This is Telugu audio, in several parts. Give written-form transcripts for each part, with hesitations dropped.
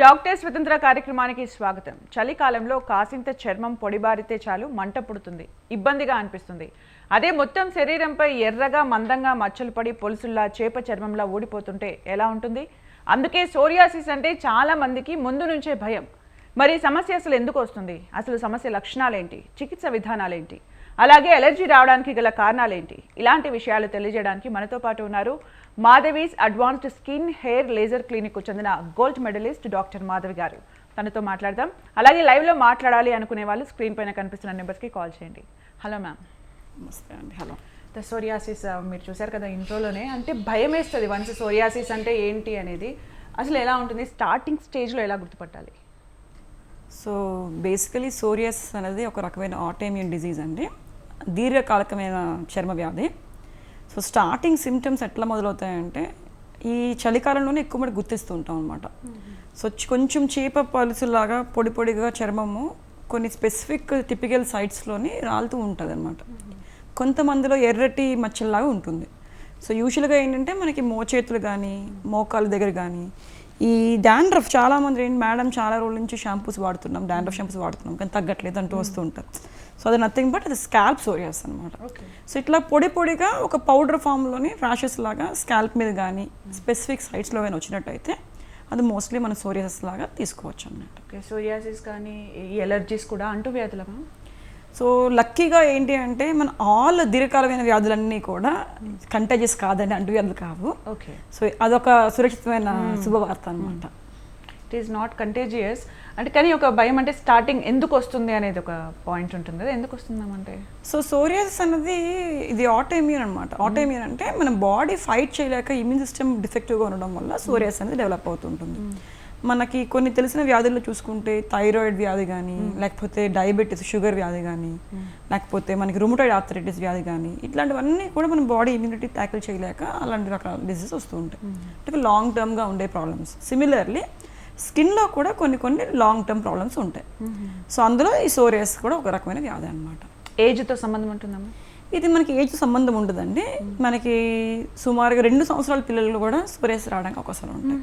డాక్టర్ స్వతంత్ర కార్యక్రమానికి స్వాగతం. చలికాలంలో కాసింత చర్మం పొడిబారితే చాలు మంట పుడుతుంది, ఇబ్బందిగా అనిపిస్తుంది. అదే మొత్తం శరీరంపై ఎర్రగా మందంగా మచ్చలు పడి పొలుసుల్లా చేప చర్మంలా ఊడిపోతుంటే ఎలా ఉంటుంది? అందుకే సోరియాసిస్ అంటే చాలా మందికి ముందు నుంచే భయం. మరి సమస్య అసలు ఎందుకు వస్తుంది? అసలు సమస్య లక్షణాలేంటి? చికిత్స విధానాలేంటి? అలాగే అలర్జీ రావడానికి గల కారణాలేంటి? ఇలాంటి విషయాలు తెలియజేయడానికి మనతో పాటు ఉన్నారు Madhavi's advanced skin hair laser clinic కు చెందిన గోల్డ్ మెడలిస్ట్ డాక్టర్ మాధవి గారు. తనతో మాట్లాడదాం. అలాగే లైవ్లో మాట్లాడాలి అనుకునే వాళ్ళు స్క్రీన్ పైన కనిపిస్తున్న నెంబర్స్కి కాల్ చేయండి. Hello ma'am. నమస్తే అండి. హలో. ద సోరియాసిస్ మీరు చూసారు కదా ఇంట్రోలోనే, అంటే భయం వేస్తుంది వన్స్ సోరియాసిస్ అంటే ఏంటి అనేది. అసలు ఎలా ఉంటుంది? స్టార్టింగ్ స్టేజ్లో ఎలా గుర్తుపట్టాలి? సో బేసికలీ సోరియాసిస్ అనేది ఒక రకమైన ఆటోఇమ్యూన్ డిజీజ్ అండి, దీర్ఘకాలికమైన చర్మ వ్యాధి. సో స్టార్టింగ్ సిమ్టమ్స్ ఎట్లా మొదలవుతాయంటే ఈ చలికాలంలోనే ఎక్కువ మంది గుర్తిస్తూ ఉంటాం అనమాట. సో కొంచెం చేప పలుసులాగా పొడి పొడిగా చర్మము కొన్ని స్పెసిఫిక్ టిపికల్ సైట్స్లోని రాలుతూ ఉంటుంది అనమాట. కొంతమందిలో ఎర్రటి మచ్చల్లాగా ఉంటుంది. సో యూజువల్గా ఏంటంటే మనకి మోచేతులు కానీ మోకాళ్ళ దగ్గర కానీ ఈ డాండ్రఫ్ చాలామంది ఏంటి, మేడం చాలా రోజుల నుంచి షాంపూస్ వాడుతున్నాం, డాండ్రఫ్ షాంపూస్ వాడుతున్నాం కానీ తగ్గట్లేదు అంటూ వస్తూ ఉంటారు. సో అది నథింగ్ బట్ అది స్కాల్ప్ సోరియాసిస్ అనమాట. సో ఇట్లా పొడి పొడిగా ఒక పౌడర్ ఫామ్లోని ర్యాషెస్ లాగా స్కాల్ప్ మీద కానీ స్పెసిఫిక్ సైట్స్లో కానీ వచ్చినట్టయితే అది మోస్ట్లీ మన సోరియాసిస్ లాగా తీసుకోవచ్చు అన్నమాట. ఓకే, సోరియాసిస్ కానీ ఈ ఎలర్జీస్ కూడా అంటువ్యాధులుగా. సో లక్కీగా ఏంటి అంటే మన ఆల్ దీర్ఘకాలమైన వ్యాధులన్నీ కూడా కంటేజియస్ కాదండి, అంటువ్యాధులు కావు. ఓకే, సో అదొక సురక్షితమైన శుభవార్త అనమాట. ఇట్ ఈస్ నాట్ కంటేజియస్ అంటే, కానీ ఒక భయం అంటే స్టార్టింగ్ ఎందుకు వస్తుంది అనేది ఒక పాయింట్ ఉంటుంది కదా, ఎందుకు వస్తుందామంటే? సో సోరియాసిస్ అనేది ఇది ఆటోఇమ్యూన్ అనమాట. ఆటోఇమ్యూన్ అంటే మన బాడీ ఫైట్ చేయలేక ఇమ్యూన్ సిస్టమ్ డిఫెక్టివ్గా ఉండడం వల్ల సోరియాసిస్ అనేది డెవలప్ అవుతుంటుంది. మనకి కొన్ని తెలిసిన వ్యాధుల్లో చూసుకుంటే థైరాయిడ్ వ్యాధి కానీ, లేకపోతే డయాబెటీస్ షుగర్ వ్యాధి కానీ, లేకపోతే మనకి రుమటాయిడ్ ఆర్థరైటిస్ వ్యాధి కానీ, ఇట్లాంటివన్నీ కూడా మన బాడీ ఇమ్యూనిటీ ట్యాకిల్ చేయలేక అలాంటి రకాల డిసీజెస్ వస్తూ ఉంటాయి. అంటే లాంగ్ టర్మ్గా ఉండే ప్రాబ్లమ్స్. సిమిలర్లీ స్కిన్లో కూడా కొన్ని లాంగ్ టర్మ్ ప్రాబ్లమ్స్ ఉంటాయి. సో అందులో ఈ సోరియాసిస్ కూడా ఒక రకమైన వ్యాధి అనమాట. ఏజ్తో సంబంధం ఉంటుందమ్మా? ఇది మనకి ఏజ్ సంబంధం ఉండదండి. మనకి సుమారుగా 2 సంవత్సరాల పిల్లలు కూడా సోరియాసిస్ రావడానికి అవకాశాలు ఉంటాయి.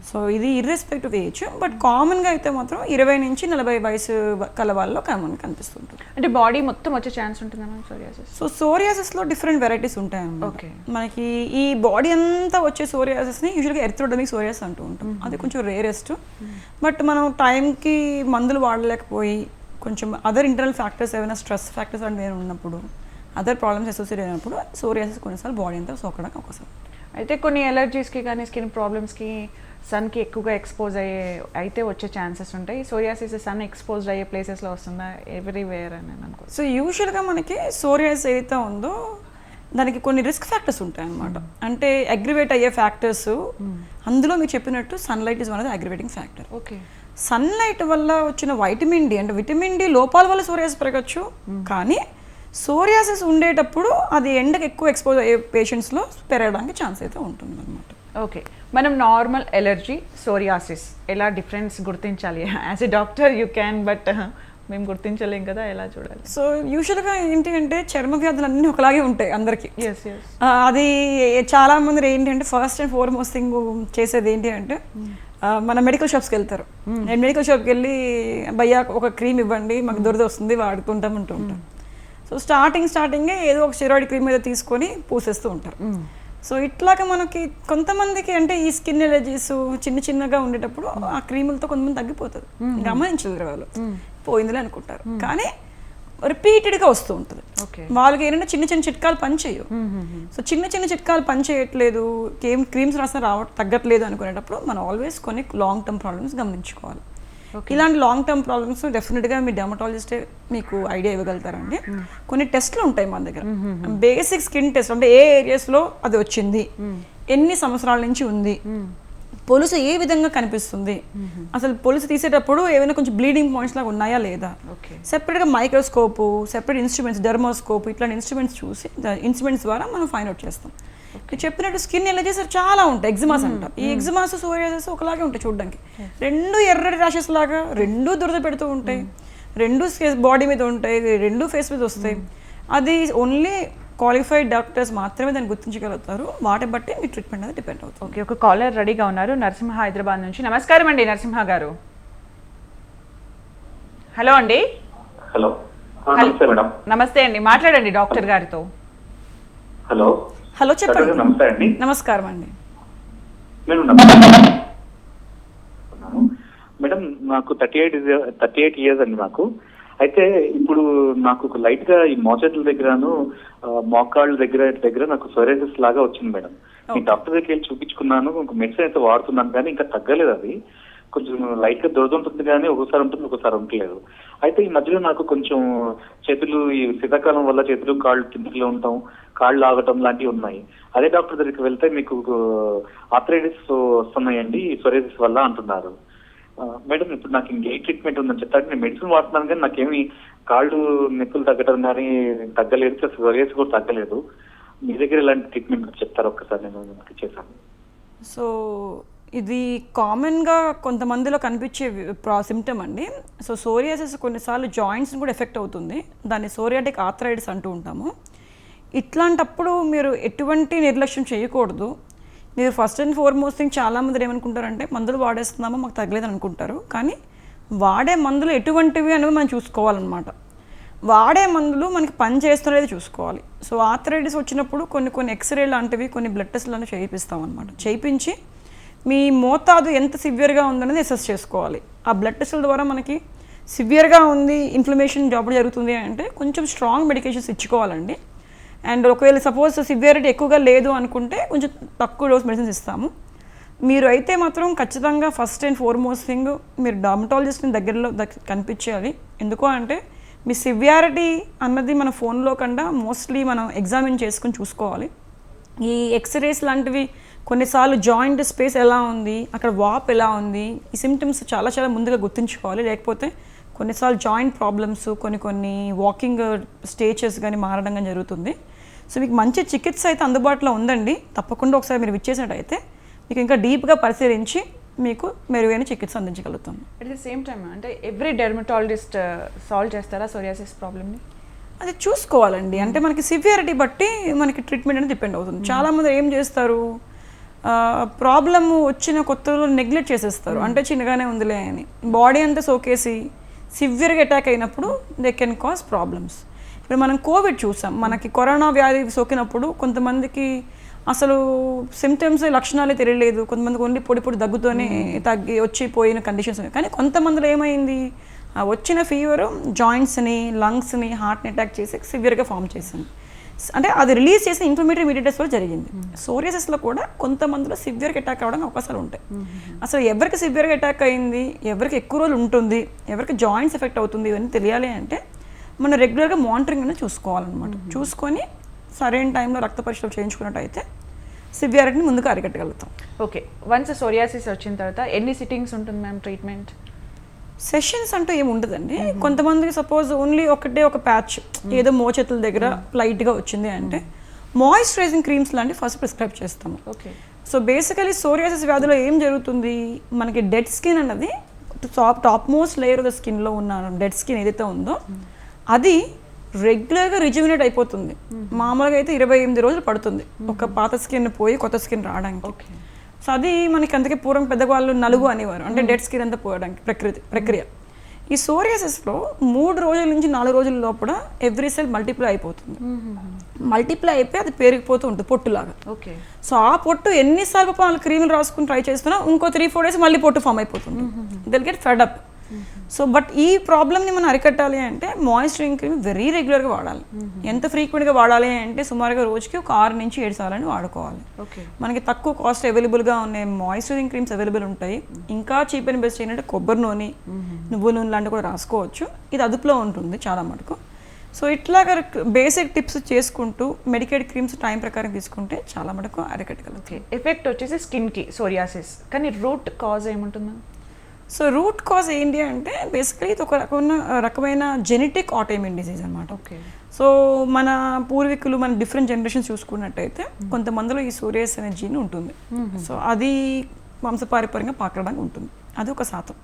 సో ఇది ఇర్రెస్పెక్టివ్ ఏజ్, బట్ కామన్గా అయితే మాత్రం 20 నుంచి 40 వయసు కల వాళ్ళలో కామన్గా కనిపిస్తుంటుంది. అంటే బాడీ మొత్తం వచ్చే ఛాన్స్ ఉంటుందమ్మా సోరియాసిస్? సో సోరియాసిస్లో డిఫరెంట్ వెరైటీస్ ఉంటాయన్నమాట. ఓకే, మనకి ఈ బాడీ అంతా వచ్చే సోరియాసిస్ని యూజువల్గా ఎరిథ్రోడర్మిక్ సోరియాసిస్ అంటూ ఉంటాం. అది కొంచెం రేరెస్ట్. బట్ మనం టైంకి మందులు వాడలేకపోయి కొంచెం అదర్ ఇంటర్నల్ ఫ్యాక్టర్స్ ఏమైనా స్ట్రెస్ ఫ్యాక్టర్స్ అంటే ఉన్నప్పుడు, అదర్ ప్రాబ్లమ్స్ అసోసియేట్ అయినప్పుడు సోరియాసిస్ కొన్నిసార్లు బాడీ అంతా సోకడానికి అవకాశం. అయితే కొన్ని ఎలర్జీస్కి కానీ స్కిన్ ప్రాబ్లమ్స్కి సన్కి ఎక్కువగా ఎక్స్పోజ్ అయితే వచ్చే ఛాన్సెస్ ఉంటాయి. సోరియాసిస్ సన్ ఎక్స్పోజ్డ్ అయ్యే ప్లేసెస్లో వస్తుందా ఎవ్రీవేర్ అని అనుకో? సో యూజువల్గా మనకి సోరియాసిస్ ఏదైతే ఉందో దానికి కొన్ని రిస్క్ ఫ్యాక్టర్స్ ఉంటాయి అన్నమాట. అంటే అగ్రివేట్ అయ్యే ఫ్యాక్టర్స్, అందులో మీరు చెప్పినట్టు sunlight is one of the aggravating factor. Okay, sunlight వల్ల వచ్చిన వైటమిన్ డి, అంటే విటమిన్ డి లోపాల వల్ల సోరియాసిస్ పెరగచ్చు. కానీ సోరియాసిస్ ఉండేటప్పుడు అది ఎండకు ఎక్కువ ఎక్స్పోజ్ అయ్యే పేషెంట్స్లో పెరగడానికి ఛాన్స్ అయితే ఉంటుంది అనమాట. ఓకే, మనం నార్మల్ ఎలర్జీ సోరియాసిస్ ఎలా డిఫరెన్స్ గుర్తించాలి? As a doctor you can, but మేము గుర్తించలేం కదా, ఎలా చూడాలి? సో యూజువల్గా ఏంటి అంటే చర్మ వ్యాధులు అన్నీ ఒకలాగే ఉంటాయి అందరికీ. అది చాలా మంది ఏంటి అంటే ఫస్ట్ అండ్ ఫార్మోస్ట్ థింగ్ చేసేది ఏంటి అంటే మన మెడికల్ షాప్స్కి వెళ్తారు. నేను మెడికల్ షాప్కి వెళ్ళి భయ్యా ఒక క్రీమ్ ఇవ్వండి, మాకు దురద వస్తుంది, వాడుకుంటాం అంటూ ఉంటాం. సో స్టార్టింగే ఏదో ఒక స్టెరాయిడ్ క్రీమ్ మీద తీసుకొని పూసేస్తూ ఉంటారు. సో ఇట్లాగా మనకి కొంతమందికి అంటే ఈ స్కిన్ ఎలర్జీస్ చిన్నగా ఉండేటప్పుడు ఆ క్రీములతో కొంతమంది తగ్గిపోతుంది, గమనించలేరు వాళ్ళు, పోయిందిలే అనుకుంటారు. కానీ రిపీటెడ్గా వస్తూ ఉంటుంది. వాళ్ళకి ఏంటంటే చిన్న చిట్కాలు పని చేయవు. సో చిన్న చిట్కాలు పని చేయట్లేదు, ఏం క్రీమ్స్ రాసినా తగ్గట్లేదు అనుకునేటప్పుడు మనం ఆల్వేస్ కొన్ని లాంగ్ టర్మ్ ప్రాబ్లమ్స్ గమనించుకోవాలి. ఇలాంటి లాంగ్ టర్మ్ ప్రాబ్లమ్స్ డెఫినెట్గా మీ డెర్మటాలజిస్టే మీకు ఐడియా ఇవ్వగలుగుతారండి. కొన్ని టెస్ట్లు ఉంటాయి మన దగ్గర, బేసిక్ స్కిన్ టెస్ట్. అంటే ఏ ఏరియాస్లో అది వచ్చింది, ఎన్ని సంవత్సరాల నుంచి ఉంది, పొలుసు ఏ విధంగా కనిపిస్తుంది, అసలు పొలుసు తీసేటప్పుడు ఏమైనా కొంచెం బ్లీడింగ్ పాయింట్స్ లాగా ఉన్నాయా లేదా, సెపరేట్గా మైక్రోస్కోపు, సెపరేట్ ఇన్స్ట్రుమెంట్స్, డెర్మోస్కోప్, ఇట్లాంటి ఇన్స్ట్రుమెంట్స్ చూసి ఇన్స్ట్రుమెంట్స్ ద్వారా మనం ఫైండ్ అవుట్ చేస్తాం. చెప్పినట్టు స్కిన్ ఎలర్జీస్ చాలా ఉంటాయి. ఎగ్జిమాస్ అంటాం. ఈ ఎగ్జిమాస్ సోరియాసిస్ ఒకలాగే ఉంటాయి చూడడానికి. 2 ఎర్రటి ర్యాషెస్ లాగా, 2 దురద పెడుతూ ఉంటాయి, 2 బాడీ మీద ఉంటాయి, 2 ఫేస్ మీద వస్తాయి. అది ఓన్లీ క్వాలిఫైడ్ డాక్టర్స్ మాత్రమే దాన్ని గుర్తించగలుగుతారు. వాటి బట్టి మీ ట్రీట్మెంట్ అనేది డిపెండ్ అవుతుంది. ఓకే, ఒక కాలర్ రెడీగా ఉన్నారు నరసింహ హైదరాబాద్ నుంచి. నమస్కారం అండి నరసింహ గారు. హలో అండి. హలో, నమస్తే మేడం. నమస్తే అండి, మాట్లాడండి డాక్టర్ గారితో. హలో హలో చెప్పండి. నమస్తే అండి. నమస్కారం అండి. మేడం నాకు 38 ఇయర్స్ అండి నాకు. అయితే ఇప్పుడు నాకు లైట్ గా ఈ మోచేతుల దగ్గరను మోకాళ్ళ దగ్గర నాకు సోరియాసిస్ లాగా వచ్చింది మేడం. ఈ డాక్టర్ దగ్గరికి వెళ్ళి చూపించుకున్నాను, మెడిసిన్ అయితే వాడుతున్నాను కానీ ఇంకా తగ్గలేదు. అది కొంచెం లైట్ గా దురద ఉంటుంది కానీ ఒకసారి ఉంటుంది ఒకసారి ఉండలేదు. అయితే ఈ మధ్యలో నాకు కొంచెం చేతులు ఈ శీతాకాలం వల్ల చేతులు కాళ్ళు కిందకిలో ఉంటాం, కాళ్ళు ఆగటం లాంటివి ఉన్నాయి. అదే డాక్టర్ దగ్గరికి వెళ్తే మీకు ఆర్థరైటిస్ వస్తున్నాయండి సోరియాసిస్ వల్ల అంటున్నారు. మేడం ఇప్పుడు నాకు ఇంకే ట్రీట్మెంట్ ఉందని చెప్తాను. నేను మెడిసిన్ వాడుతున్నాను కానీ నాకేమి కాళ్ళు నొప్పులు తగ్గడం కానీ తగ్గలేదు, సోరియాసిస్ కూడా తగ్గలేదు. మీ దగ్గర ఇలాంటి ట్రీట్మెంట్ చెప్తారు ఒక్కసారి, నేను చేశాను. సో ఇది కామన్గా కొంతమందిలో కనిపించే సిమ్టమ్ అండి. సో సోరియాసిస్ కొన్నిసార్లు జాయింట్స్ని కూడా ఎఫెక్ట్ అవుతుంది. దాన్ని సోరియాటిక్ ఆర్థరైటిస్ అంటూ ఉంటాము. ఇట్లాంటప్పుడు మీరు ఎటువంటి నిర్లక్ష్యం చేయకూడదు. మీరు ఫస్ట్ అండ్ ఫార్మోస్ట్ థింగ్ చాలామంది ఏమనుకుంటారంటే మందులు వాడేస్తున్నామో మాకు తగ్గలేదని అనుకుంటారు. కానీ వాడే మందులు ఎటువంటివి అనేవి మనం చూసుకోవాలన్నమాట. వాడే మందులు మనకి పని చేస్తున్నది చూసుకోవాలి. సో ఆర్థరైటిస్ వచ్చినప్పుడు కొన్ని ఎక్స్రే లాంటివి, కొన్ని బ్లడ్ టెస్ట్ లాంటివి చేయిస్తాం అనమాట. చేయించి మీ మోతాదు ఎంత సివియర్గా ఉందనేది అసెస్ చేసుకోవాలి. ఆ బ్లడ్ టెస్టుల ద్వారా మనకి సివియర్గా ఉంది, ఇన్ఫ్లమేషన్ జబ్బు జరుగుతుంది అంటే కొంచెం స్ట్రాంగ్ మెడికేషన్స్ ఇచ్చుకోవాలండి. అండ్ ఒకవేళ సపోజ్ సివియారిటీ ఎక్కువగా లేదు అనుకుంటే కొంచెం తక్కువ డోస్ మెడిసిన్స్ ఇస్తాము. మీరు అయితే మాత్రం ఖచ్చితంగా ఫస్ట్ అండ్ ఫార్మోస్ట్ థింగ్ మీరు డర్మటాలజిస్ట్ని దగ్గరలో కనిపించాలి. ఎందుకు అంటే మీ సివియారిటీ అన్నది మన ఫోన్లో కన్నా మోస్ట్లీ మనం ఎగ్జామిన్ చేసుకుని చూసుకోవాలి. ఈ ఎక్స్రేస్ లాంటివి కొన్నిసార్లు జాయింట్ స్పేస్ ఎలా ఉంది, అక్కడ వాప్ ఎలా ఉంది, ఈ సిమ్టమ్స్ చాలా ముందుగా గుర్తుంచుకోవాలి. లేకపోతే కొన్నిసార్లు జాయింట్ ప్రాబ్లమ్స్, కొన్ని వాకింగ్ స్టేజెస్ కానీ మారడం కానీ జరుగుతుంది. సో మీకు మంచి చికిత్స అయితే అందుబాటులో ఉందండి. తప్పకుండా ఒకసారి మీరు విచ్చేసినట్టయితే మీకు ఇంకా డీప్గా పరిశీలించి మీకు మెరుగైన చికిత్స అందించగలుగుతాం. అట్ ది సేమ్ టైం అంటే ఎవ్రీ డెర్మటాలజిస్ట్ సాల్వ్ చేస్తారా సోరియాసిస్ ప్రాబ్లమ్ని? అది చూసుకోవాలండి. అంటే మనకి సివియారిటీ బట్టి మనకి ట్రీట్మెంట్ అనేది డిపెండ్ అవుతుంది. చాలామంది ఏం చేస్తారు, ప్రాబ్లమ్ వచ్చిన కొత్తలో నెగ్లెక్ట్ చేసేస్తారు. అంటే చిన్నగానే ఉందిలే అని బాడీ అంతా సోకేసి సివియర్గా అటాక్ అయినప్పుడు దే కెన్ కాజ్ ప్రాబ్లమ్స్. ఇప్పుడు మనం కోవిడ్ చూసాం. మనకి కరోనా వ్యాధి సోకినప్పుడు కొంతమందికి అసలు సిమ్టమ్స్ లక్షణాలే తెలియలేదు. కొంతమందికి ఓన్లీ పొడి దగ్గుతోనే తగ్గి వచ్చిపోయిన కండిషన్స్. కానీ కొంతమందిలో ఏమైంది, వచ్చిన ఫీవర్ జాయింట్స్ని, లంగ్స్ని, హార్ట్ని అటాక్ చేసి సివియర్గా ఫామ్ చేసింది. అంటే అది రిలీజ్ చేసిన ఇన్ఫ్లమేటరీ మీడియేటర్స్ వల్ల జరిగింది. సోరియాసిస్లో కూడా కొంతమందిలో సివియర్గా అటాక్ అవ్వడానికి అవకాశాలు ఉంటాయి. అసలు ఎవరికి సివియర్గా అటాక్ అయింది, ఎవరికి ఎక్కువ రోజులు ఉంటుంది, ఎవరికి జాయింట్స్ ఎఫెక్ట్ అవుతుంది, ఇవన్నీ తెలియాలి అంటే మనం రెగ్యులర్గా మానిటరింగ్ అనేది చూసుకోవాలన్నమాట. చూసుకొని సరైన టైంలో రక్త పరీక్షలు చేయించుకున్నట్టయితే సివియారిటీని ముందుగా అరికట్టగలుగుతాం. ఓకే, వన్స్ సోరియాసిస్ వచ్చిన తర్వాత ఎన్ని సిట్టింగ్స్ ఉంటుంది మ్యామ్ ట్రీట్మెంట్? సెషన్స్ అంటూ ఏమి ఉండదండి. కొంతమందికి సపోజ్ ఓన్లీ ఒక ప్యాచ్ ఏదో మోచేతుల దగ్గర లైట్గా వచ్చింది అంటే మాయిశ్చరైజింగ్ క్రీమ్స్ లాంటివి ఫస్ట్ ప్రిస్క్రైబ్ చేస్తాము. ఓకే. సో బేసికలీ సోరియాసిస్ వ్యాధిలో ఏం జరుగుతుంది, మనకి డెడ్ స్కిన్ అన్నది top most layer of the స్కిన్లో ఉన్న డెడ్ స్కిన్ ఏదైతే ఉందో అది రెగ్యులర్గా రిజ్యూమినేట్ అయిపోతుంది. మామూలుగా అయితే 28 రోజులు పడుతుంది ఒక పాత స్కిన్ పోయి కొత్త స్కిన్ రావడానికి. సో అది మనకి అందుకే పూర్వం పెద్దవాళ్ళు నలుగు అనేవారు, అంటే డెడ్ స్కిన్ అంతా పోవడానికి ప్రక్రియ. ఈ సోరియాసిస్లో 3 రోజుల నుంచి 4 రోజుల లోపల ఎవ్రీ సెల్ మల్టిప్లై అయిపోతుంది. మల్టిప్లై అయిపోయి అది పెరిగిపోతూ ఉంటుంది పొట్టులాగా. ఓకే. సో ఆ పొట్టు ఎన్నిసార్లు వాళ్ళు క్రీములు రాసుకుని ట్రై చేస్తున్నా ఇంకో 3-4 డేస్ మళ్ళీ పొట్టు ఫామ్ అయిపోతుంది. They'll get fed up. So but ఈ ప్రాబ్లమ్ని మనం అరికట్టాలి అంటే మాయిశ్చరైజింగ్ క్రీమ్ వెరీ రెగ్యులర్గా వాడాలి. ఎంత ఫ్రీక్వెంట్గా వాడాలి అంటే సుమారుగా రోజుకి ఒక 6 నుంచి 7 సార్లు వాడుకోవాలి. మనకి తక్కువ కాస్ట్ అవైలబుల్గా ఉన్న మాయిశ్చరైజింగ్ క్రీమ్స్ అవైలబుల్ ఉంటాయి. ఇంకా చీప్ అండ్ బెస్ట్ ఏంటంటే కొబ్బరి నూనె, నువ్వు నూనె లాంటివి కూడా రాసుకోవచ్చు. ఇది అదుపులో ఉంటుంది చాలా మటుకు. సో ఇట్లాగా బేసిక్ టిప్స్ చేసుకుంటూ మెడికేట్ క్రీమ్స్ టైం ప్రకారం తీసుకుంటే చాలా మటుకు అరికట్టగలుగుతాయి. ఎఫెక్ట్ వచ్చేసి స్కిన్కి సోరియాసిస్, కానీ రూట్ కాజ్ ఏముంటుందా? సో రూట్ కాజ్ ఏంటి అంటే బేసికలీ ఇది ఒక రకమైన జెనెటిక్ ఆటోఇమ్యూన్ డిసీజ్ అనమాట. ఓకే. సో మన పూర్వీకులు మన డిఫరెంట్ జనరేషన్స్ చూసుకున్నట్టయితే కొంతమందిలో ఈ సోరియాసిస్ అనే జీన్ ఉంటుంది. సో అది వంశపారంపర్యంగా పాకడానికి ఉంటుంది. అది ఒక శాతం.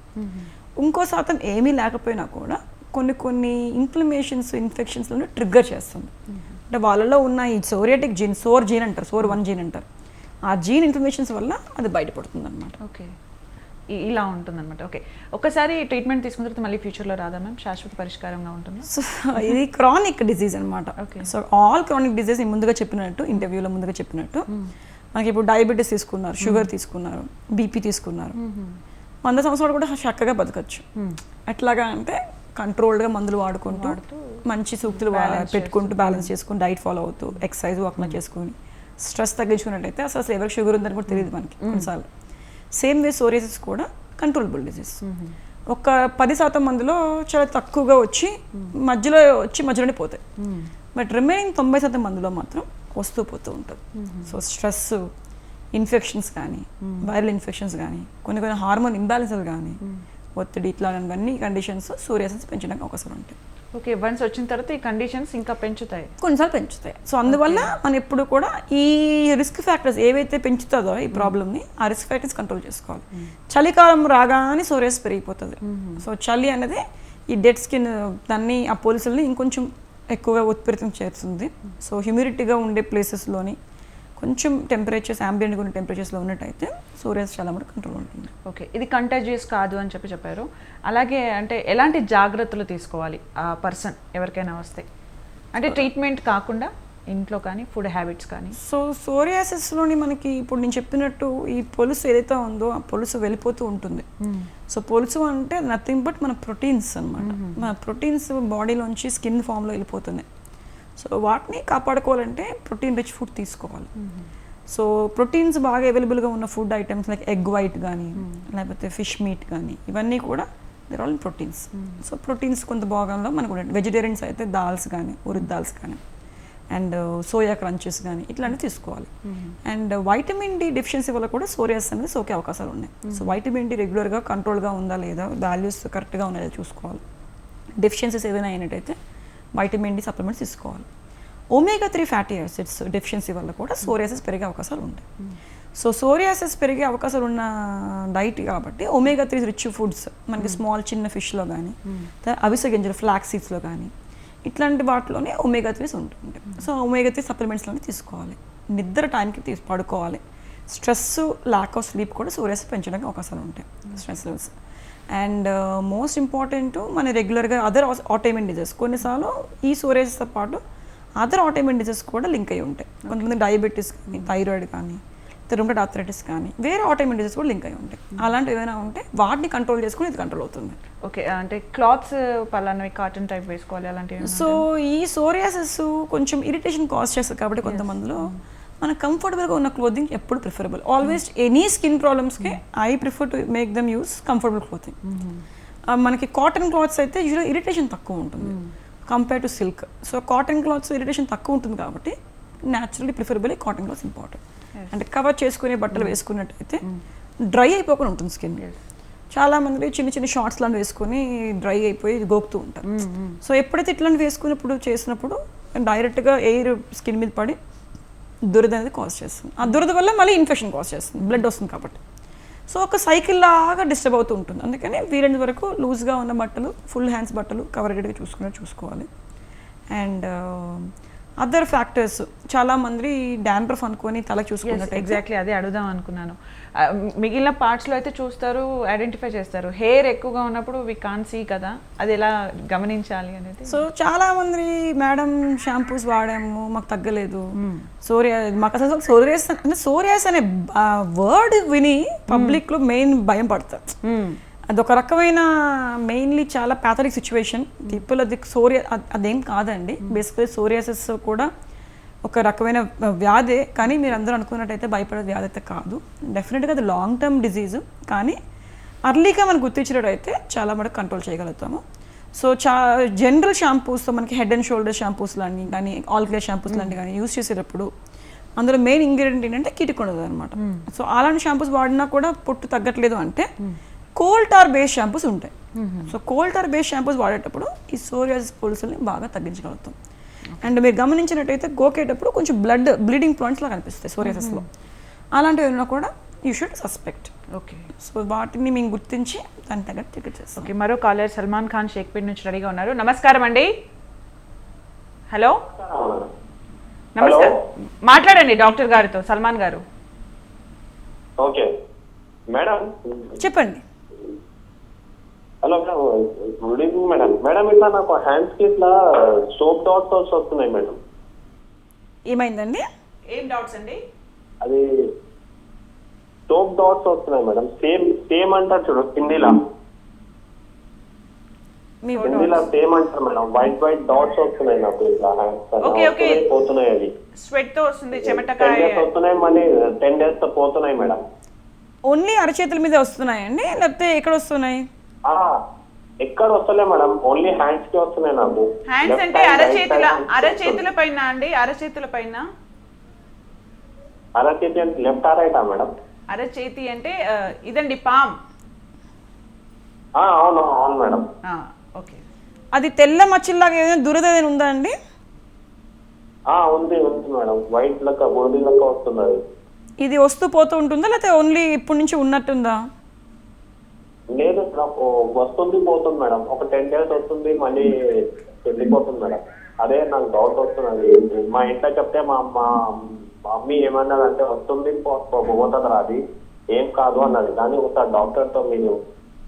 ఇంకో శాతం ఏమీ లేకపోయినా కూడా కొన్ని ఇన్ఫ్లమేషన్స్, ఇన్ఫెక్షన్స్లను ట్రిగ్గర్ చేస్తుంది. అంటే వాళ్ళలో ఉన్న ఈ సోరియాటిక్ జీన్, సోర్ జీన్ అంటారు, సోర్ 1 జీన్ అంటారు, ఆ జీన్ ఇన్ఫర్మేషన్స్ వల్ల అది బయటపడుతుంది అనమాట. ఓకే, ఇలా ఉంటుందన్నమాట. ఓకే, ఒకసారి ట్రీట్మెంట్ తీసుకున్న తర్వాత మళ్ళీ ఫ్యూచర్లో రాదా మ్యామ్? శాశ్వత పరిష్కారంగా ఉంటుంది? సో ఇది క్రానిక్ డిజీజ్ అనమాట. Okay. So all chronic disease ముందుగా చెప్పినట్టు, ఇంటర్వ్యూలో ముందుగా చెప్పినట్టు, మనకి ఇప్పుడు డయాబెటీస్ తీసుకున్నారు, షుగర్ తీసుకున్నారు, బీపీ తీసుకున్నారు, 100 సంవత్సరాలు కూడా చక్కగా బతకచ్చు. ఎట్లాగా అంటే కంట్రోల్డ్గా మందులు వాడుకుంటూ మంచి సూక్తులు పెట్టుకుంటూ బ్యాలెన్స్ చేసుకుని డైట్ ఫాలో అవుతూ ఎక్సర్సైజ్ వాక్న చేసుకుని స్ట్రెస్ తగ్గించుకున్నట్టయితే అసలు ఎవరికి షుగర్ ఉందని కూడా తెలియదు మనకి కొన్నిసార్లు. సేమ్ వే సోరియాసిస్ కూడా కంట్రోలబుల్ డిజీజ్. ఒక 10% మందిలో చాలా తక్కువగా వచ్చి మధ్యలోనే పోతాయి. బట్ రిమైనింగ్ 90% మందిలో మాత్రం వస్తూ పోతూ ఉంటుంది. సో స్ట్రెస్, ఇన్ఫెక్షన్స్ కానీ, వైరల్ ఇన్ఫెక్షన్స్ కానీ, కొన్ని హార్మోన్ ఇంబ్యాలెన్సెస్ కానీ, ఒత్తిడి, ఇట్లాంటివన్నీ కండిషన్స్ సోరియాసిస్ పెంచడానికి అవకాశం ఉంటాయి. ఓకే, వన్స్ వచ్చిన తర్వాత ఈ కండిషన్స్ ఇంకా పెంచుతాయి, కొన్నిసార్లు పెంచుతాయి. సో అందువల్ల మనం ఎప్పుడు కూడా ఈ రిస్క్ ఫ్యాక్టర్స్ ఏవైతే పెంచుతుందో ఈ ప్రాబ్లమ్ని, ఆ రిస్క్ ఫ్యాక్టర్స్ కంట్రోల్ చేసుకోవాలి. చలికాలం రాగానే సోరియాసిస్ పెరిగిపోతుంది. సో చలి అనేది ఈ డెడ్ స్కిన్ దాన్ని, ఆ పోలిసుల్ని ఇంకొంచెం ఎక్కువగా ఉత్పత్తి చేస్తుంది. సో హ్యూమిడిటీగా ఉండే ప్లేసెస్లోని కొంచెం టెంపరేచర్స్, ambient ఉన్న టెంపరేచర్స్లో ఉన్నట్టయితే సోరియాసిస్ చాలా మటుకు కంట్రోల్ ఉంటుంది. ఓకే, ఇది కంటాజియస్ కాదు అని చెప్పారు. అలాగే అంటే ఎలాంటి జాగ్రత్తలు తీసుకోవాలి ఆ పర్సన్ ఎవరికైనా వస్తే? అంటే ట్రీట్మెంట్ కాకుండా ఇంట్లో కానీ, ఫుడ్ హ్యాబిట్స్ కానీ. సో సోరియాసిస్లోని మనకి ఇప్పుడు నేను చెప్పినట్టు ఈ పొలుసు ఏదైతే ఉందో ఆ పొలుసు వెళ్ళిపోతూ ఉంటుంది. సో పొలుసు అంటే నథింగ్ బట్ మన ప్రోటీన్స్ అనమాట. మన ప్రోటీన్స్ బాడీలోంచి స్కిన్ ఫామ్లో వెళ్ళిపోతున్నాయి. సో వాటిని కాపాడుకోవాలంటే ప్రోటీన్ రిచ్ ఫుడ్ తీసుకోవాలి. సో ప్రోటీన్స్ బాగా అవైలబుల్గా ఉన్న food items like egg white కానీ, లేకపోతే ఫిష్ మీట్ కానీ, ఇవన్నీ కూడా there all proteins. So proteins కొంత భాగంలో మనకు వెజిటేరియన్స్ అయితే దాల్స్ కానీ, ఉరిద్ దాల్స్ కానీ, అండ్ సోయా క్రంచెస్ కానీ ఇట్లాంటివి తీసుకోవాలి. అండ్ వైటమిన్ డి డెఫిషియన్సీ వల్ల కూడా సోరియాసిస్ అనేది సోకే అవకాశాలు ఉన్నాయి. సో వైటమిన్ డి రెగ్యులర్గా కంట్రోల్గా ఉందా లేదా, వాల్యూస్ కరెక్ట్గా ఉన్నాయో చూసుకోవాలి. డెఫిషియన్సీస్ ఏదైనా అయినట్టయితే వైటమిన్ డి సప్లిమెంట్స్ తీసుకోవాలి. omega-3 ఫ్యాటీ యాసిడ్స్ డెఫిషియన్సీ వల్ల కూడా సోరియాసిస్ పెరిగే అవకాశాలు ఉంటాయి. సో సోరియాసిస్ పెరిగే అవకాశాలు ఉన్న డైట్ కాబట్టి omega-3 రిచ్ ఫుడ్స్ మనకి చిన్న ఫిష్లో కానీ, అవిసె గింజలు ఫ్లాక్స్ సీడ్స్లో కానీ, ఇట్లాంటి వాటిలోనే omega-3 ఉంటుంది. సో omega-3 సప్లిమెంట్స్లోనే తీసుకోవాలి. నిద్ర టైంకి పడుకోవాలి. స్ట్రెస్, ల్యాక్ ఆఫ్ స్లీప్ కూడా సోరియాసిస్ పెంచడానికి అవకాశాలు ఉంటాయి, stress levels. And most important మన రెగ్యులర్గా అదర్ ఆటోఇమ్యూన్ డిజీజ్, కొన్నిసార్లు ఈ సోరియాసిస్తో పాటు అదర్ ఆటోఇమ్యూన్ డిజీజ్ కూడా లింక్ అయ్యి ఉంటాయి. కొంతమంది డయాబెటీస్ కానీ, థైరాయిడ్ కానీ, రుమటైడ్ ఆర్థరైటిస్ కానీ, వేరే ఆటోఇమ్యూన్ డిజీజ్ కూడా లింక్ అయ్యి ఉంటాయి. అలాంటివి ఏమైనా ఉంటే వాటిని కంట్రోల్ చేసుకుని ఇది కంట్రోల్ అవుతుంది. ఓకే, అంటే క్లాత్స్ పలానవి కాటన్ టైప్ వేసుకోవాలి అలాంటివి. సో ఈ సోరియాసిస్ కొంచెం ఇరిటేషన్ కాజ్ చేస్తుంది కాబట్టి కొంతమందిలో మన కంఫర్టబుల్గా ఉన్న క్లోదింగ్ ఎప్పుడు ప్రిఫరబుల్. ఆల్వేస్ ఎనీ స్కిన్ ప్రాబ్లమ్స్కి I prefer to make them use comfortable clothing. మనకి కాటన్ క్లాత్స్ అయితే యూజువల్ ఇరిటేషన్ తక్కువ ఉంటుంది compare to silk. So cotton clothes irritation తక్కువ ఉంటుంది కాబట్టి naturally preferable cotton clothes important. అంటే కవర్ చేసుకునే బట్టలు వేసుకున్నట్టయితే డ్రై అయిపోకుండా ఉంటుంది స్కిన్. చాలా మంది చిన్న షార్ట్స్ లాంటి వేసుకొని డ్రై అయిపోయి గోకుతూ ఉంటారు. సో ఎప్పుడైతే ఇట్లాంటి వేసుకున్నప్పుడు చేసినప్పుడు డైరెక్ట్గా ఎయిర్ స్కిన్ మీద పడి దురద అనేది కాజ్ చేస్తుంది. ఆ దురద వల్ల మళ్ళీ ఇన్ఫెక్షన్ కాజ్ చేస్తుంది, బ్లడ్ వస్తుంది కాబట్టి. సో ఒక సైకిల్ లాగా డిస్టర్బ్ అవుతూ ఉంటుంది. అందుకని వీలైన వరకు లూజ్గా ఉన్న బట్టలు, ఫుల్ హ్యాండ్స్ బట్టలు కవరేటెడ్గా చూసుకోవాలి. అండ్ అదర్ ఫ్యాక్టర్స్ చాలా మంది డాండ్రఫ్ అనుకొని తల చూసుకున్నట్టు. ఎగ్జాక్ట్లీ అదే అడుగుదాం అనుకున్నాను. మిగిలిన పార్ట్స్లో అయితే చూస్తారు, ఐడెంటిఫై చేస్తారు. హెయిర్ ఎక్కువగా ఉన్నప్పుడు వి కాన్ సీ కదా, అది ఎలా గమనించాలి అనేది. సో చాలా మంది మేడం షాంపూస్ వాడాము మాకు తగ్గలేదు, మాకు అసలు సోరియాసిస్ అనే వర్డ్ విని పబ్లిక్లో మెయిన్ భయం పడతారు. అదొక రకమైన మెయిన్లీ చాలా ప్యాథలిక్ సిచ్యువేషన్. పీపుల్ అది అదేం కాదండి. బేసికలీ సోరియాసిస్ కూడా ఒక రకమైన వ్యాధే, కానీ మీరు అందరూ అనుకున్నట్టయితే భయపడే వ్యాధి అయితే కాదు. డెఫినెట్గా అది లాంగ్ టర్మ్ డిజీజు, కానీ అర్లీగా మనం గుర్తించినట్టయితే చాలా మటుకు కంట్రోల్ చేయగలుగుతాము. సో జనరల్ షాంపూస్తో మనకి హెడ్ అండ్ షోల్డర్ షాంపూస్ లాంటి కానీ, ఆల్ క్లియర్ షాంపూస్ లాంటివి కానీ యూస్ చేసేటప్పుడు అందులో మెయిన్ ఇంగ్రీడియంట్ ఏంటంటే కీటకొండదు అనమాట. సో అలాంటి షాంపూస్ వాడినా కూడా పొట్టు తగ్గట్లేదు అంటే కోల్ టార్ బేస్ షాంపూస్ ఉంటాయి. So coal tar base shampoos వాడేటప్పుడు ఈ సోరియాసిస్ పొలుసుల్ని బాగా తగ్గించగలుగుతాం. అండ్ మీరు గమనించినట్టయితే గోకేటప్పుడు కొంచెం బ్లీడింగ్ పాయింట్స్ లాగా కనిపిస్తాయి సోరియాసిస్లో. అలాంటివి ఏమైనా కూడా you should suspect. Okay, so వాటిని మేము గుర్తించి దాని తగ్గట్టు టికెట్ చేస్తాం. ఓకే, మరో కాలర్ సల్మాన్ ఖాన్ షేక్పేట్ నుంచి రెడీగా ఉన్నారు. నమస్కారం అండి. హలో నమస్కారం, మాట్లాడండి డాక్టర్ గారితో. సల్మాన్ గారు. ఓకే మేడం, చెప్పండి. Hello madam, good evening madam. Madam ఇట్లా నాకు హ్యాండ్స్ కి ఇట్లా సోప్ డాట్స్ వస్తున్నాయి మేడం. ఏమైందండి? ఏం డౌట్స్ అండి? అది సోప్ డాట్స్ వస్తున్నాయి మేడం. సేమ్ అంటారు చూడు హిందీలా, మీ సేమ్ అంటారు మేడం. వైట్ డాట్స్ వస్తున్నాయి నాకు ఇట్లా ఓకే, ఓకే. హ్యాండ్స్ పోతున్నాయి. అది స్వెట్ తో వస్తుంది, 10 చెమటకాయ. days వస్తున్నాయి, మళ్ళీ 10 days తో పోతున్నాయి మేడం. ఓన్లీ అరచేతుల మీద వస్తున్నాయండి లేకపోతే ఎక్కడ వస్తున్నాయి? ఎక్కడ వస్తలే మేడం, ఓన్లీ హ్యాండ్స్ కి వస్తున్నాయి నాకు. హ్యాండ్స్ అంటే అరచేతుల పైన అండి? అరచేతుల పైన? అరచేతి అంటే లెఫ్ట్ రైటా మేడం? అరచేతి అంటే ఇదండి, పామ్. అవును అవును మేడం. ఓకే. అది తెల్ల మచ్చల్లాగా ఏదైనా దురద ఏదైనా ఉందా అండి? ఉంది మేడం, వైట్ లెక్క బోడీ లెక్క వస్తుంది. అది ఇది వస్తూ పోతూ ఉంటుందా లేకపోతే ఓన్లీ ఇప్పటి నుంచి ఉన్నట్టుందా? లేదు వస్తుంది పోతుంది మేడం. ఒక 10 days వస్తుంది, మళ్ళీ వెళ్ళిపోతుంది మేడం. అదే నాకు డౌట్ వస్తున్నది. మా ఇంట్లో చెప్తే మా మమ్మీ ఏమన్నదంటే వస్తుంది పోతుంది రా, అది ఏం కాదు అన్నది. కానీ ఒకసారి డాక్టర్ తో మీరు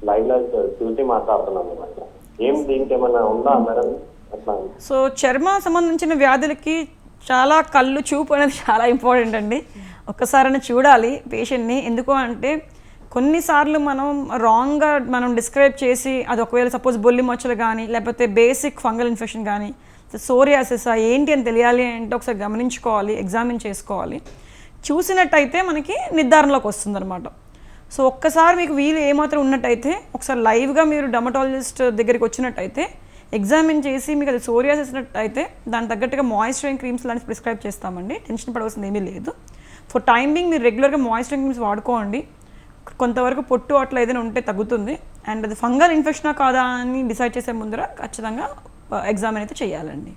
లైవ్ లో చూసి మాట్లాడుతున్నాను మేడం. ఏం దీనికి ఏమన్నా ఉందా మేడం అట్లా? సో చర్మ సంబంధించిన వ్యాధులకి చాలా కళ్ళు చూపు అనేది చాలా ఇంపార్టెంట్ అండి. ఒక్కసారైనా చూడాలి పేషెంట్ని. ఎందుకు అంటే కొన్నిసార్లు మనం రాంగ్గా మనం డిస్క్రైబ్ చేసి అది ఒకవేళ సపోజ్ బొల్లి మచ్చలు కానీ లేకపోతే బేసిక్ ఫంగల్ ఇన్ఫెక్షన్ కానీ సోరియాసిస్ ఏంటి అని తెలియాలి అంటే ఒకసారి గమనించుకోవాలి, ఎగ్జామిన్ చేసుకోవాలి. చూసినట్టయితే మనకి నిర్ధారణలోకి వస్తుంది అనమాట. సో ఒక్కసారి మీకు వీలు ఏమాత్రం ఉన్నట్టయితే ఒకసారి లైవ్గా మీరు డర్మటాలజిస్ట్ దగ్గరికి వచ్చినట్టయితే ఎగ్జామిన్ చేసి మీకు అది సోరియాసిస్ అయితే దానికి తగ్గట్టుగా మాయిశ్చరైజింగ్ క్రీమ్స్ లాంటి ప్రిస్క్రైబ్ చేస్తామండి. టెన్షన్ పడవలసింది ఏమీ లేదు. ఫర్ టైం బీయింగ్ మీరు రెగ్యులర్గా మాయిశ్చరైజింగ్ క్రీమ్స్ వాడుకోండి. కొంతవరకు పొట్టు అట్లా ఏదైనా ఉంటే తగ్గుతుంది. అండ్ అది ఫంగల్ ఇన్ఫెక్షనా కాదా అని డిసైడ్ చేసే ముందర ఖచ్చితంగా ఎగ్జామిన్ అయితే చేయాలండి.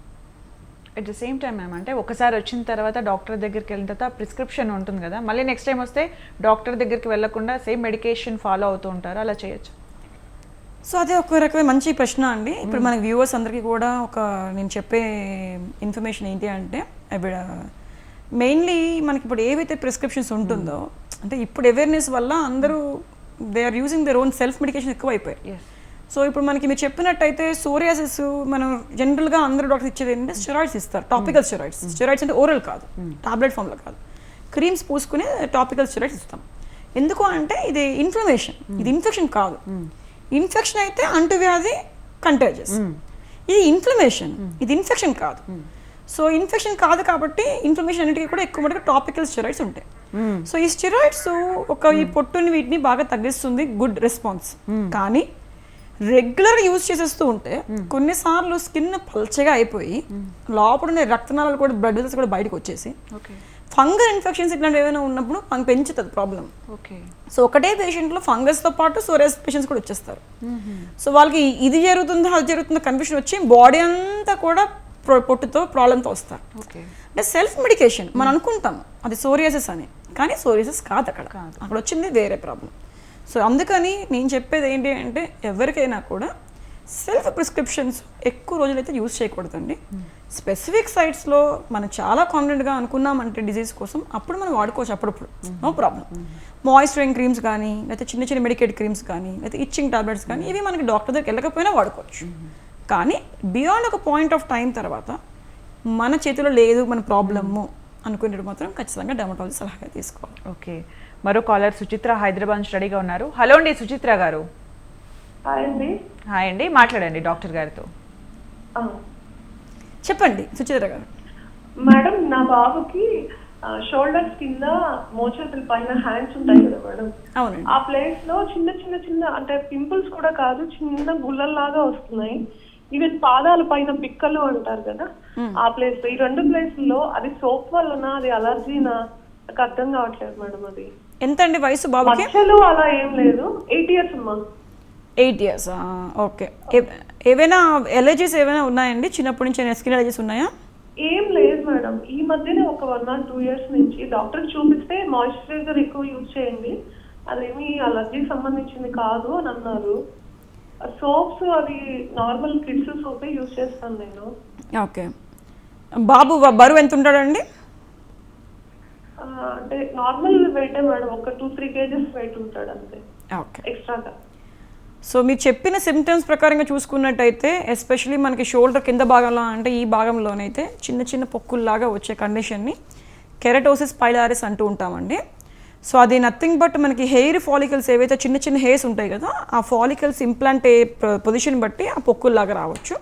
At the same time ma'am, అంటే ఒకసారి వచ్చిన తర్వాత డాక్టర్ దగ్గరికి వెళ్ళిన తర్వాత ప్రిస్క్రిప్షన్ ఉంటుంది కదా, మళ్ళీ నెక్స్ట్ టైం వస్తే డాక్టర్ దగ్గరికి వెళ్ళకుండా సేమ్ మెడికేషన్ ఫాలో అవుతూ ఉంటారు, అలా చేయొచ్చు? సో అదే ఒక రకమైన మంచి ప్రశ్న అండి. ఇప్పుడు మన వ్యూవర్స్ అందరికీ కూడా నేను చెప్పే ఇన్ఫర్మేషన్ ఏంటి అంటే మెయిన్లీ మనకి ఇప్పుడు ఏవైతే ప్రిస్క్రిప్షన్స్ ఉంటుందో అంటే ఇప్పుడు అవేర్నెస్ వల్ల అందరూ they are using their own self medication ఎక్కువ అయిపోయాయి. సో ఇప్పుడు మనకి మీరు చెప్పినట్టయితే సోరియాసిస్ మనం జనరల్గా అందరూ డాక్టర్స్ ఇచ్చేది ఏంటంటే స్టెరాయిడ్స్ ఇస్తారు, టాపికల్ స్టెరాయిడ్స్. స్టెరాయిడ్స్ అంటే ఓరల్ కాదు, టాబ్లెట్ ఫామ్లో కాదు, క్రీమ్స్ పూసుకునే టాపికల్ స్టెరాయిడ్స్ ఇస్తాం. ఎందుకు అంటే ఇది ఇన్ఫ్లమేషన్, ఇది ఇన్ఫెక్షన్ కాదు. ఇన్ఫెక్షన్ అయితే అంటువ్యాధి కంటేజియస్, ఇది ఇన్ఫ్లమేషన్, ఇది ఇన్ఫెక్షన్ కాదు. సో ఇన్ఫెక్షన్ కాదు కాబట్టి ఇన్ఫ్లమేషన్ అన్నిటికీ కూడా ఎక్కువ మటుకు టాపికల్ స్టెరాయిడ్స్ ఉంటాయి. సో ఈ స్టెరాయిడ్స్ ఈ పొట్టుని వీటిని బాగా తగ్గిస్తుంది, గుడ్ రెస్పాన్స్. కానీ రెగ్యులర్గా యూజ్ చేసేస్తూ ఉంటే కొన్నిసార్లు స్కిన్ పల్చగా అయిపోయి లోపల ఉండే రక్తనాళాలు కూడా బ్లడ్ వెసల్స్ కూడా బయటకు వచ్చేసి ఫంగల్ ఇన్ఫెక్షన్స్ ఇట్లాంటివి ఏమైనా ఉన్నప్పుడు మనకు పెంచుతుంది ప్రాబ్లం. సో ఒకటే పేషెంట్లో ఫంగస్తో పాటు సోరియాసిస్ పేషెంట్స్ కూడా వచ్చేస్తారు. సో వాళ్ళకి ఇది జరుగుతుందో అది జరుగుతుందో కన్ఫ్యూషన్ వచ్చి బాడీ అంతా కూడా పొట్టుతో ప్రాబ్లంతో వస్తారు. అంటే సెల్ఫ్ మెడికేషన్ మనం అనుకుంటాం అది సోరియాసిస్ అని, కానీ సోరియాసిస్ కాదు, అక్కడ వచ్చింది వేరే ప్రాబ్లం. సో అందుకని నేను చెప్పేది ఏంటి అంటే ఎవరికైనా కూడా సెల్ఫ్ ప్రిస్క్రిప్షన్స్ ఎక్కువ రోజులైతే యూజ్ చేయకూడదండి. స్పెసిఫిక్ సైట్స్లో మనం చాలా కాన్ఫిడెంట్గా అనుకున్నామంటే డిజీజ్ కోసం అప్పుడు మనం వాడుకోవచ్చు, అప్పుడప్పుడు నో ప్రాబ్లం. మాయిశ్చరైజింగ్ క్రీమ్స్ కానీ లేకపోతే చిన్న చిన్న మెడికేట్ క్రీమ్స్ కానీ లేకపోతే ఇచ్చింగ్ టాబ్లెట్స్ కానీ ఇవి మనకి డాక్టర్ దగ్గరికి వెళ్ళకపోయినా వాడుకోవచ్చు. కానీ బియాండ్ ఒక పాయింట్ ఆఫ్ టైం తర్వాత మన చేతిలో లేదు మన ప్రాబ్లము అనుకునేటప్పుడు మాత్రం ఖచ్చితంగా డెర్మటాలజిస్ట్ సలహా తీసుకోవాలి. ఓకే, మరో కాలర్ సుచిత్ర హైదరాబాద్ స్టడీగా ఉన్నారు. హలో అండి సుచిత్ర గారు. హాయ్ అండి, మాట్లాడండి డాక్టర్ గారితో. చెప్పండి సుచిత్ర గారు. మేడం, నా బాబుకి షోల్డర్స్ కింద మోచేతుల పైన హ్యాండ్స్ ఉంటాయి కదా మేడం, అవునండి, ఆ ప్లేస్ లో చిన్న చిన్న చిన్న అంటే పింపుల్స్ కూడా కాదు, చిన్న గుల్లల్లాగా వస్తున్నాయి. ఈవెన్ పాదాల పైన పిక్కలు అంటారు కదా, ఆ ప్లేస్ లో, ఈ 2 ప్లేస్లో అది సోప్ వల్లనా అది అలర్జీనా నాకు అర్థం కావట్లేదు మేడం. అది ఎంత అండి వయసు బాబుకి? మచ్చలు అలా ఏం లేదు, 8 years అమ్మా. 8 years. ఓకే, ఏవైనా ఎలర్జీస్ ఏమైనా ఉన్నాయండి? చిన్నప్పటి నుంచి స్కిన్ ఎలర్జీస్ ఉన్నాయా? ఏం లేదు మేడం, ఈ మధ్యనే ఒక 1 or 2 years నుంచి డాక్టర్ చూపిస్తే మాయిశ్చరైజర్ ఎక్కువ యూజ్ చేయండి, అదేమి అలర్జీ సంబంధించింది కాదు అని అన్నారు. సోప్స్ అది నార్మల్ కిడ్స్ సోపే యూజ్ చేస్తాను నేను. ఓకే, బాబు బరువు ఎంత ఉంటాడండి? అంటే నార్మల్ వెయిటే మేడం, ఒక 2-3 కేజెస్ వెయిట్ ఉంటాడు అంతే ఓకే. ఎక్స్ట్రాగా. సో మీరు చెప్పిన సిమ్టమ్స్ ప్రకారంగా చూసుకున్నట్టయితే ఎస్పెషలీ మనకి షోల్డర్ కింద భాగంలో అంటే ఈ భాగంలోనైతే చిన్న చిన్న పొక్కుల్లాగా వచ్చే కండిషన్ని కెరటోసిస్ పైలారిస్ అంటూ ఉంటామండి. సో అది నథింగ్ బట్ మనకి హెయిర్ ఫాలికల్స్ ఏవైతే చిన్న చిన్న హెయిర్స్ ఉంటాయి కదా, ఆ ఫాలికల్స్ ఇంప్లాంట్ పొజిషన్ బట్టి ఆ పొక్కుల్లాగా రావచ్చు.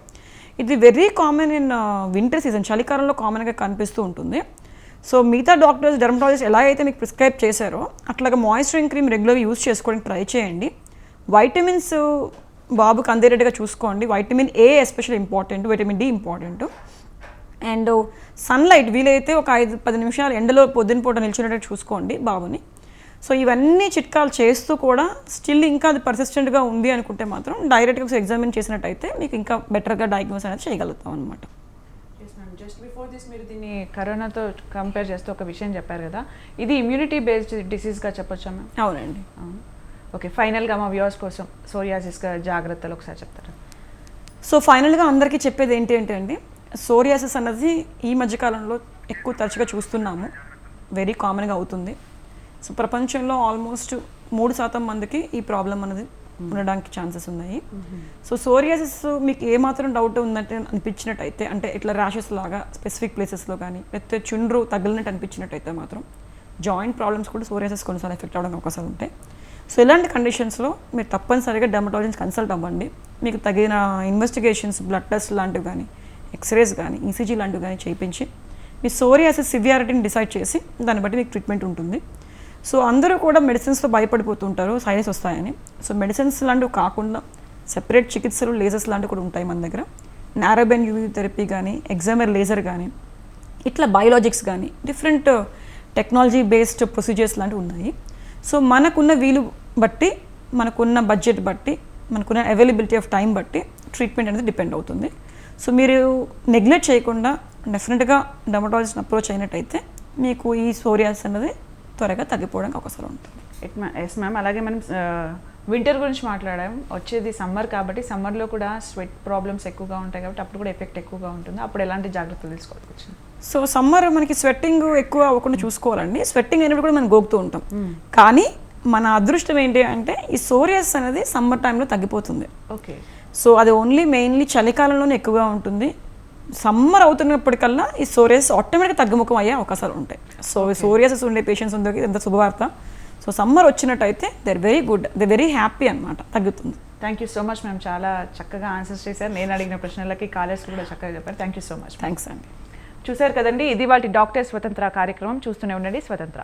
ఇది very common in winter season, చలికాలంలో కామన్గా కనిపిస్తూ ఉంటుంది. సో మిగతా డాక్టర్స్ డెర్మటాలజిస్ట్ ఎలా అయితే మీకు ప్రిస్క్రైబ్ చేశారో అట్లాగా మాయిశ్చరింగ్ క్రీమ్ రెగ్యులర్గా యూజ్ చేసుకోవడానికి ట్రై చేయండి. వైటమిన్స్ బాబుకి అందేటట్టుగా చూసుకోండి. Vitamin A especially important, vitamin D important. And sunlight వీలైతే ఒక 5-10 నిమిషాలు ఎండలో పొద్దున పూట నిల్చునేటట్టు చూసుకోండి బాబుని. సో ఇవన్నీ చిట్కాలు చేస్తూ కూడా స్టిల్ ఇంకా అది పర్సిస్టెంట్గా ఉంది అనుకుంటే మాత్రం డైరెక్ట్గా ఎగ్జామిన్ చేసినట్టయితే మీకు ఇంకా బెటర్గా డయాగ్నోస్ అనేది చేయగలుగుతాం అనమాట. జస్ట్ బిఫోర్ దిస్ మీరు దీన్ని కరోనాతో కంపేర్ చేస్తూ ఒక విషయం చెప్పారు కదా, ఇది ఇమ్యూనిటీ బేస్డ్ డిసీజ్గా చెప్పొచ్చా మ్యామ్? అవునండి. ఓకే, ఫైనల్గా మా వ్యూవర్స్ కోసం సోరియాసిస్గా జాగ్రత్తలు ఒకసారి చెప్తారా? సో ఫైనల్గా అందరికీ చెప్పేది ఏంటి అంటే అండి, సోరియాసిస్ అన్నది ఈ మధ్యకాలంలో ఎక్కువ తరచుగా చూస్తున్నాము, వెరీ కామన్గా అవుతుంది. సో ప్రపంచంలో ఆల్మోస్ట్ 3% మందికి ఈ ప్రాబ్లం అనేది ఉండడానికి ఛాన్సెస్ ఉన్నాయి. సో సోరియాసిస్ మీకు ఏమాత్రం డౌట్ ఉందంటే అనిపించినట్టయితే, అంటే ఇట్లా ర్యాషెస్ లాగా స్పెసిఫిక్ ప్లేసెస్లో కానీ లేకపోతే చుండ్రు తగిలినట్టు అనిపించినట్టయితే మాత్రం జాయింట్ ప్రాబ్లమ్స్ కూడా సోరియాసిస్ కొన్నిసార్లు ఎఫెక్ట్ అవ్వడానికి అవకాశాలు ఉంటాయి. సో ఇలాంటి కండిషన్స్లో మీరు తప్పనిసరిగా డెర్మటాలజిస్ట్ కన్సల్ట్ అవ్వండి. మీకు తగిన ఇన్వెస్టిగేషన్స్, బ్లడ్ టెస్ట్ లాంటివి కానీ, ఎక్స్రేస్ కానీ, ఈసీజీ లాంటివి కానీ చేయించి మీ సోరియాసిస్ సివియారిటీని డిసైడ్ చేసి దాన్ని బట్టి మీకు ట్రీట్మెంట్ ఉంటుంది. సో అందరూ కూడా మెడిసిన్స్తో భయపడిపోతుంటారు సైనస్ వస్తాయని. సో మెడిసిన్స్ లాంటివి కాకుండా సెపరేట్ చికిత్సలు, లేజర్స్ లాంటివి కూడా ఉంటాయి మన దగ్గర. నారోబెన్ యూవీ థెరపీ కానీ, ఎగ్జామర్ లేజర్ కానీ, ఇట్లా బయోలాజిక్స్ కానీ డిఫరెంట్ టెక్నాలజీ బేస్డ్ ప్రొసీజర్స్ లాంటివి ఉన్నాయి. సో మనకున్న వీలు బట్టి, మనకున్న బడ్జెట్ బట్టి, మనకున్న అవైలబిలిటీ ఆఫ్ టైం బట్టి ట్రీట్మెంట్ అనేది డిపెండ్ అవుతుంది. సో మీరు నెగ్లెక్ట్ చేయకుండా డెఫినెట్గా డెర్మటాలజిస్ట్ని అప్రోచ్ అయినట్టయితే మీకు ఈ సోరియాసిస్ అనేది త్వరగా తగ్గిపోవడానికి అవకాశం ఉంటుంది. ఎస్ మ్యామ్, అలాగే మనం వింటర్ గురించి మాట్లాడాం. వచ్చేది సమ్మర్ కాబట్టి సమ్మర్లో కూడా స్వెట్ ప్రాబ్లమ్స్ ఎక్కువగా ఉంటాయి కాబట్టి అప్పుడు కూడా ఎఫెక్ట్ ఎక్కువగా ఉంటుంది. అప్పుడు ఎలాంటి జాగ్రత్తలు తీసుకోవచ్చు? సో సమ్మర్ మనకి స్వెట్టింగ్ ఎక్కువ అవ్వకుండా చూసుకోవాలండి. స్వెట్టింగ్ అయినప్పుడు కూడా మనం గోకుతూ ఉంటాం. కానీ మన అదృష్టం ఏంటి అంటే ఈ సోరియాసిస్ అనేది సమ్మర్ టైంలో తగ్గిపోతుంది. ఓకే. సో అది ఓన్లీ మెయిన్లీ చలికాలంలోనే ఎక్కువగా ఉంటుంది. సమ్మర్ అవుతున్నప్పటికల్లా ఈ సోరియాసిస్ ఆటోమేటిక్గా తగ్గుముఖం అయ్యే అవకాశాలు ఉంటాయి. సో సోరియాసిస్ ఉండే పేషెంట్స్ ఉంది ఎంత శుభవార్త. సో సమ్మర్ వచ్చినట్టయితే they very good, they very happy అనమాట, తగ్గుతుంది. Thank you so much ma'am, చాలా చక్కగా ఆన్సర్స్ చేశారు. నేను అడిగిన ప్రశ్నలకి కాలేజ్ కూడా చక్కగా చెప్పారు. Thank you so much. Thanks అండి. చూశారు కదండి, ఇది వాళ్ళ డాక్టర్ స్వతంత్ర కార్యక్రమం. చూస్తూనే ఉండండి స్వతంత్ర.